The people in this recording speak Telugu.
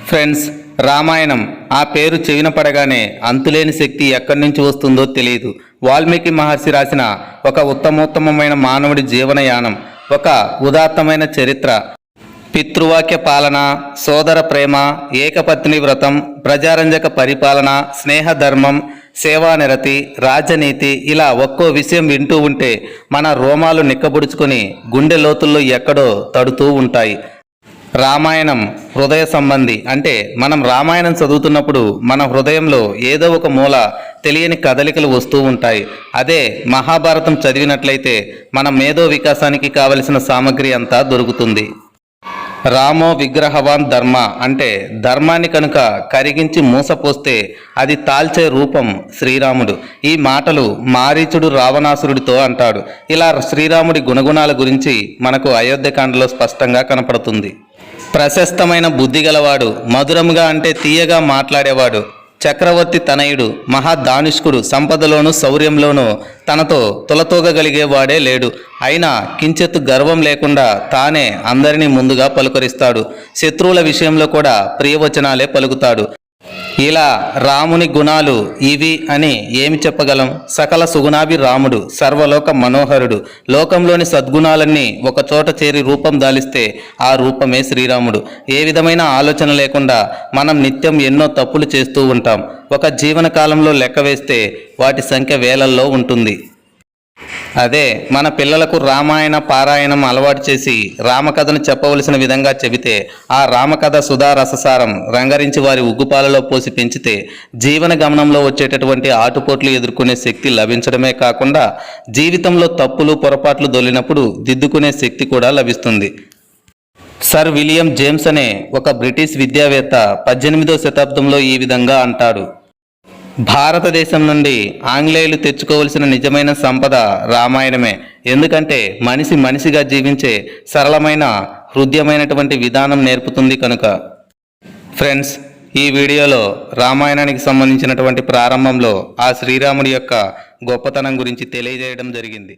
ఫ్రెండ్స్, రామాయణం ఆ పేరు చెవిన పడగానే అంతులేని శక్తి ఎక్కడి నుంచి వస్తుందో తెలియదు. వాల్మీకి మహర్షి రాసిన ఒక ఉత్తమోత్తమమైన మానవుడి జీవనయానం, ఒక ఉదాత్తమైన చరిత్ర. పితృవాక్య పాలన, సోదర ప్రేమ, ఏకపత్ని వ్రతం, ప్రజారంజక పరిపాలన, స్నేహధర్మం, సేవానిరతి, రాజనీతి, ఇలా ఒక్కో విషయం వింటూ ఉంటే మన రోమాలు నిక్కబుడుచుకొని గుండె లోతుల్లో ఎక్కడో తడుతూ ఉంటాయి. రామాయణం హృదయ సంబంధి. అంటే మనం రామాయణం చదువుతున్నప్పుడు మన హృదయంలో ఏదో ఒక మూల తెలియని కదలికలు వస్తూ ఉంటాయి. అదే మహాభారతం చదివినట్లయితే మన మేధో వికాసానికి కావలసిన సామగ్రి అంతా దొరుకుతుంది. రామో విగ్రహవాన్ ధర్మ అంటే ధర్మాన్ని కనుక కరిగించి మూసపోస్తే అది తాల్చే రూపం శ్రీరాముడు. ఈ మాటలు మారీచుడు రావణాసురుడితో అంటాడు. ఇలా శ్రీరాముడి గుణగుణాల గురించి మనకు అయోధ్యకాండలో స్పష్టంగా కనపడుతుంది. ప్రశస్తమైన బుద్ధి గలవాడు, మధురముగా అంటే తీయగా మాట్లాడేవాడు, చక్రవర్తి తనయుడు, మహాదానుష్కుడు, సంపదలోనూ శౌర్యంలోనూ తనతో తులతూగగలిగేవాడే లేడు. అయినా కించెత్తు గర్వం లేకుండా తానే అందరినీ ముందుగా పలుకరిస్తాడు. శత్రువుల విషయంలో కూడా ప్రియవచనాలే పలుకుతాడు. ఇలా రాముని గుణాలు ఇవి అని ఏమి చెప్పగలం? సకల సుగుణాభి రాముడు, సర్వలోక మనోహరుడు. లోకంలోని సద్గుణాలన్నీ ఒకచోట చేరి రూపం దాలిస్తే ఆ రూపమే శ్రీరాముడు. ఏ విధమైన ఆలోచన లేకుండా మనం నిత్యం ఎన్నో తప్పులు చేస్తూ ఉంటాం. ఒక జీవన కాలంలో లెక్క వేస్తే వాటి సంఖ్య వేలల్లో ఉంటుంది. అదే మన పిల్లలకు రామాయణ పారాయణం అలవాటు చేసి రామకథను చెప్పవలసిన విధంగా చెబితే ఆ రామకథ సుధా రససారం రంగరించి వారి ఉగ్గుపాలలో పోసి పెంచితే జీవన గమనంలో వచ్చేటటువంటి ఆటుపోట్లు ఎదుర్కొనే శక్తి లభించడమే కాకుండా జీవితంలో తప్పులు పొరపాట్లు దొల్లినప్పుడు దిద్దుకునే శక్తి కూడా లభిస్తుంది. సర్ విలియం జేమ్స్ అనే ఒక బ్రిటిష్ విద్యావేత్త 18వ శతాబ్దంలో ఈ విధంగా అంటాడు: భారతదేశం నుండి ఆంగ్లేయులు తెచ్చుకోవలసిన నిజమైన సంపద రామాయణమే. ఎందుకంటే మనిషి మనిషిగా జీవించే సరళమైన హృదయమైనటువంటి విధానం నేర్పుతుంది కనుక. ఫ్రెండ్స్, ఈ వీడియోలో రామాయణానికి సంబంధించినటువంటి ప్రారంభంలో ఆ శ్రీరాముడి యొక్క గొప్పతనం గురించి తెలియజేయడం జరిగింది.